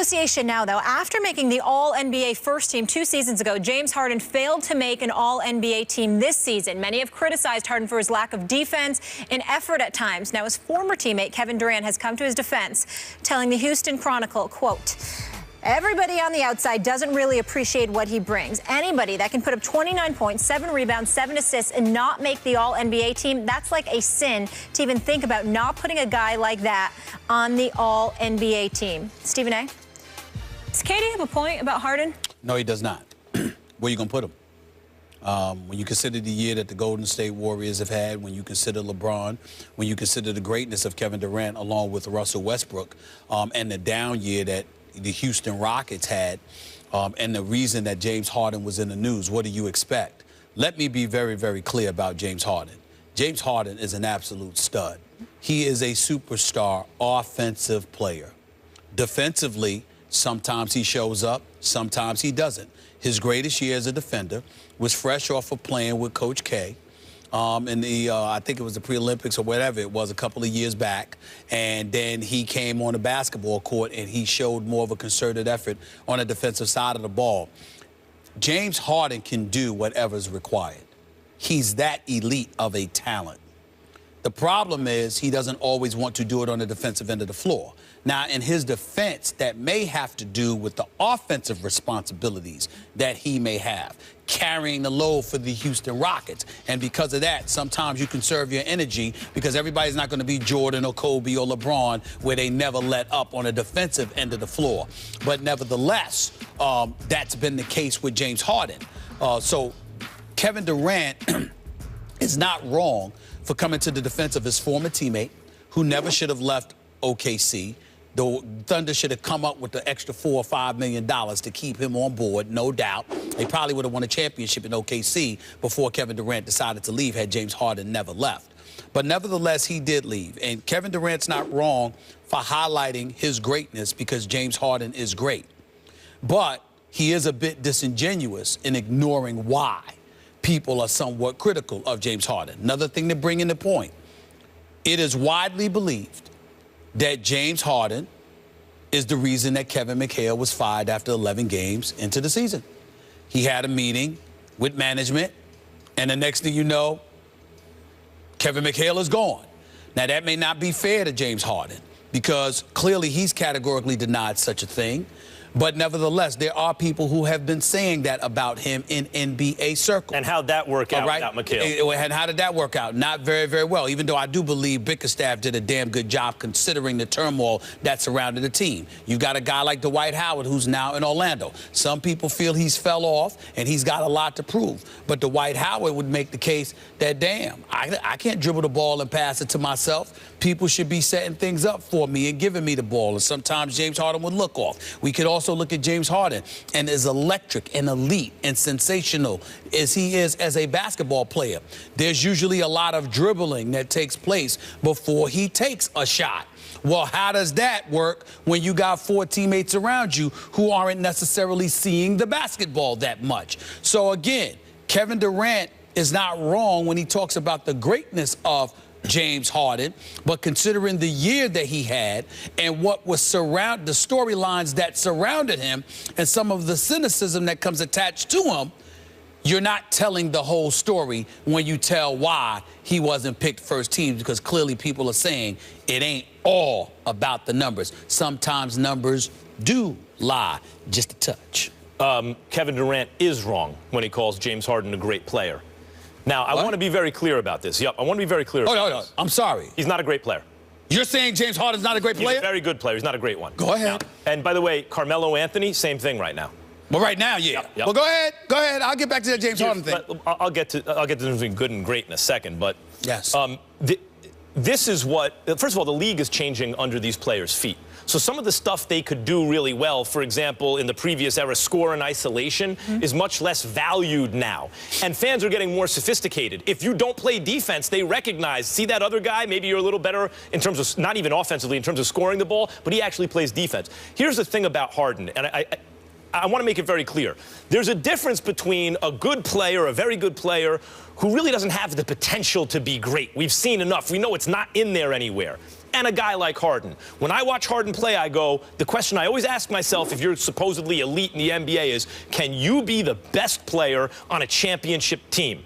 Association now, though. After making the All-NBA first team 2 seasons ago, James Harden failed to make an All-NBA team this season. Many have criticized Harden for his lack of defense and effort at times. Now, his former teammate Kevin Durant has come to his defense, telling the Houston Chronicle, quote, "Everybody on the outside doesn't really appreciate what he brings. Anybody that can put up 29 points, 7 rebounds, 7 assists, and not make the All-NBA team, that's like a sin to even think about not putting a guy like that on the All-NBA team." Stephen A., does Katie have a point about Harden? No, he does not. Where you going to put him? When you consider the year that the Golden State Warriors have had, when you consider LeBron, when you consider the greatness of Kevin Durant along with Russell Westbrook, and the down year that the Houston Rockets had, and the reason that James Harden was in the news, what do you expect? Let me be very, very clear about James Harden. James Harden is an absolute stud. He is a superstar offensive player. Defensively, sometimes he shows up, sometimes he doesn't. His greatest year as a defender was fresh off of playing with Coach K. In the, I think it was the pre-Olympics or whatever it was a couple of years back. And then he came on the basketball court and he showed more of a concerted effort on the defensive side of the ball. James Harden can do whatever's required. He's that elite of a talent. The problem is he doesn't always want to do it on the defensive end of the floor. Now, in his defense, that may have to do with the offensive responsibilities that he may have, carrying the load for the Houston Rockets. And because of that, sometimes you conserve your energy because everybody's not going to be Jordan or Kobe or LeBron where they never let up on the defensive end of the floor. But nevertheless, that's been the case with James Harden. So Kevin Durant is not wrong for coming to the defense of his former teammate who never should have left OKC. The Thunder should have come up with the extra $4 or $5 million to keep him on board, no doubt. They probably would have won a championship in OKC before Kevin Durant decided to leave had James Harden never left. But nevertheless, he did leave. And Kevin Durant's not wrong for highlighting his greatness because James Harden is great. But he is a bit disingenuous in ignoring why people are somewhat critical of James Harden. Another thing to bring in the point, it is widely believed that James Harden is the reason that Kevin McHale was fired after 11 games into the season. He had a meeting with management, and the next thing you know, Kevin McHale is gone. Now, that may not be fair to James Harden because clearly he's categorically denied such a thing. But nevertheless, there are people who have been saying that about him in NBA circles. And how'd that work out without McHale? And how did that work out? Not very, very well, even though I do believe Bickerstaff did a damn good job considering the turmoil that surrounded the team. You've got a guy like Dwight Howard who's now in Orlando. Some people feel he's fell off and he's got a lot to prove. But Dwight Howard would make the case that, damn, I can't dribble the ball and pass it to myself. People should be setting things up for me and giving me the ball. And sometimes James Harden would look off. We could also look at James Harden and as electric and elite and sensational as he is as a basketball player. There's usually a lot of dribbling that takes place before he takes a shot. Well, how does that work when you got 4 teammates around you who aren't necessarily seeing the basketball that much? So again, Kevin Durant is not wrong when he talks about the greatness of James Harden, but considering the year that he had and what was the storylines that surrounded him and some of the cynicism that comes attached to him, you're not telling the whole story when you tell why he wasn't picked first team, because clearly people are saying it ain't all about the numbers. Sometimes numbers do lie just a touch. Kevin Durant is wrong when he calls James Harden a great player. Now, I want to be very clear about this. Yep, I want to be very clear about this. I'm sorry. He's not a great player. You're saying James Harden's not a great player? He's a very good player. He's not a great one. Go ahead. Now, and by the way, Carmelo Anthony, same thing right now. Well, right now, yeah. Yep. Well, go ahead. Go ahead. I'll get back to that James Harden thing. I'll get to the difference between good and great in a second. But yes. This is what, first of all, the league is changing under these players' feet. So some of the stuff they could do really well, for example, in the previous era, score in isolation, is much less valued now. And fans are getting more sophisticated. If you don't play defense, they recognize, see that other guy, maybe you're a little better in terms of, not even offensively, in terms of scoring the ball, but he actually plays defense. Here's the thing about Harden, and I want to make it very clear. There's a difference between a good player, a very good player, who really doesn't have the potential to be great. We've seen enough. We know it's not in there anywhere. and a guy like Harden. When I watch Harden play, I go, the question I always ask myself if you're supposedly elite in the NBA is, can you be the best player on a championship team?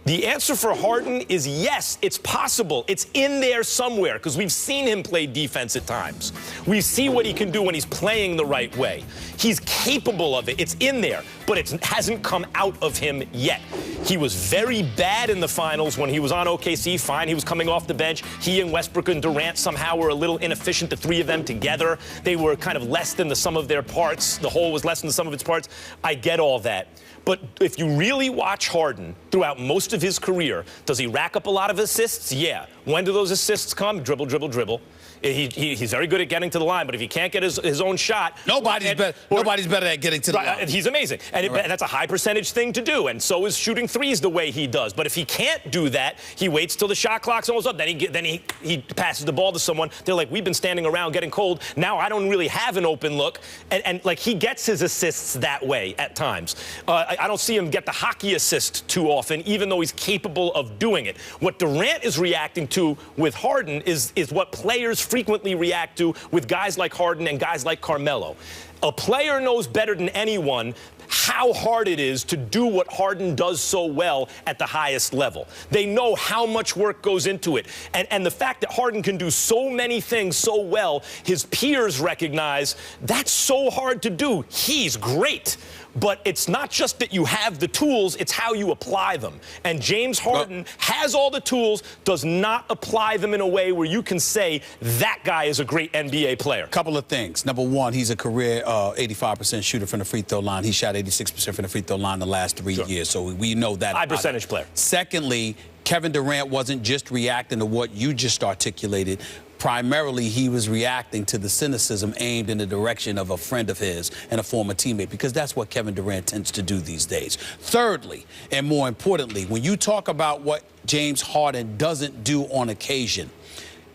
The answer for Harden is yes, it's possible. It's in there somewhere because we've seen him play defense at times. We see what he can do when he's playing the right way. He's capable of it. It's in there, but it hasn't come out of him yet. He was very bad in the finals when he was on OKC. Fine, he was coming off the bench. He and Westbrook and Durant somehow were a little inefficient, the three of them together. They were kind of less than the sum of their parts. The whole was less than the sum of its parts. I get all that. But if you really watch Harden throughout most of his career, does he rack up a lot of assists? Yeah. When do those assists come? Dribble, dribble, dribble. He's very good at getting to the line, but if he can't get his own shot... Nobody's better at getting to the line. He's amazing. And that's a high percentage thing to do, and so is shooting threes the way he does. But if he can't do that, he waits till the shot clock's almost up. Then he passes the ball to someone. They're like, we've been standing around getting cold. Now I don't really have an open look. And like, he gets his assists that way at times. I don't see him get the hockey assist too often, even though he's capable of doing it. What Durant is reacting to with Harden is what players frequently react to with guys like Harden and guys like Carmelo. A player knows better than anyone how hard it is to do what Harden does so well at the highest level. They know how much work goes into it. And the fact that Harden can do so many things so well, his peers recognize that's so hard to do. He's great. But it's not just that you have the tools, it's how you apply them. And James Harden has all the tools, does not apply them in a way where you can say that guy is a great NBA player. Couple of things. Number one, he's a career 85% shooter from the free throw line. He shot 86% from the free throw line the last 3 years, so we know that. High percentage player. Secondly, Kevin Durant wasn't just reacting to what you just articulated. Primarily, he was reacting to the cynicism aimed in the direction of a friend of his and a former teammate, because that's what Kevin Durant tends to do these days. Thirdly, and more importantly, when you talk about what James Harden doesn't do on occasion,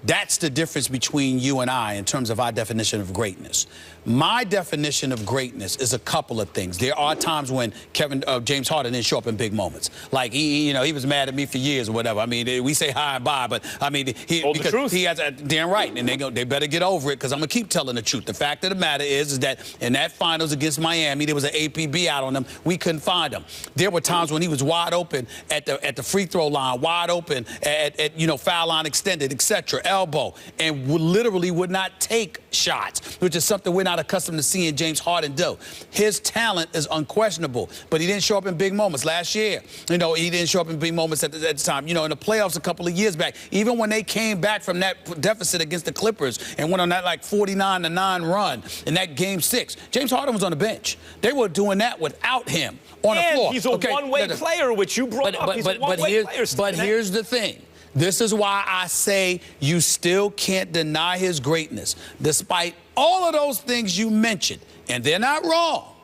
that's the difference between you and I in terms of our definition of greatness. My definition of greatness is a couple of things. There are times when James Harden didn't show up in big moments. Like, he was mad at me for years or whatever. I mean, we say hi and bye, but I mean, because he has damn right, and they better get over it, because I'm gonna keep telling the truth. The fact of the matter is that in that finals against Miami, there was an APB out on them. We couldn't find him. There were times when he was wide open at the free throw line, wide open at foul line extended, etc., elbow, and literally would not take shots, which is something we're not accustomed to seeing James Harden do. His talent is unquestionable, but he didn't show up in big moments last year. He didn't show up in big moments at the time. In the playoffs a couple of years back, even when they came back from that deficit against the Clippers and went on that like 49-9 run in that Game 6, James Harden was on the bench. They were doing that without him on the floor. He's a one-way player, which you brought up. He's a one-way player. But here's the thing. This is why I say you still can't deny his greatness. Despite all of those things you mentioned, and they're not wrong,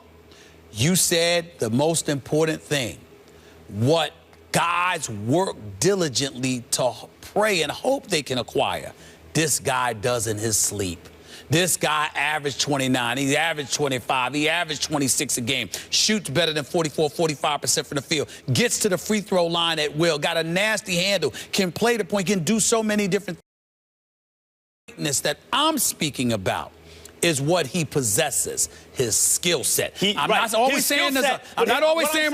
you said the most important thing. What guys work diligently to pray and hope they can acquire, this guy does in his sleep. This guy averaged 29, he averaged 25, he averaged 26 a game, shoots better than 45% from the field, gets to the free throw line at will, got a nasty handle, can play the point, can do so many different things. That I'm speaking about is what he possesses, his skill set. I'm not always saying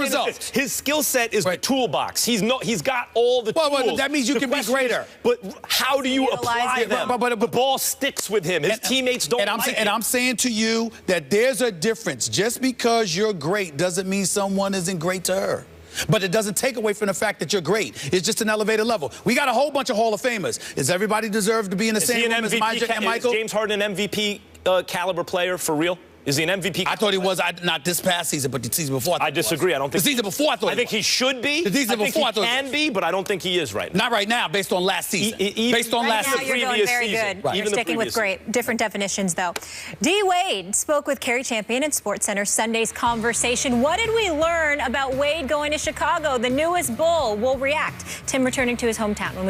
results. His skill set is the toolbox. He's got all the tools. Well, that means you can be greater. But how do you apply them? But the ball sticks with him. His teammates don't like it. And I'm saying to you that there's a difference. Just because you're great doesn't mean someone isn't great to her. But it doesn't take away from the fact that you're great. It's just an elevated level. We got a whole bunch of Hall of Famers. Does everybody deserve to be in the same room as Magic and Michael? Is James Harden an MVP caliber player for real? Is he an MVP? I thought he was, not this past season, but the season before. I disagree. I don't think the season before. I think he should be. The season before, I think he can be, but I don't think he is right now. Not right now, based on last season. Based on last season. You're doing very good. Right. You're sticking with great. Different definitions, though. D. Wade spoke with Kerry Champion in SportsCenter Sunday's Conversation. What did we learn about Wade going to Chicago, the newest Bull? We'll react. Tim returning to his hometown when we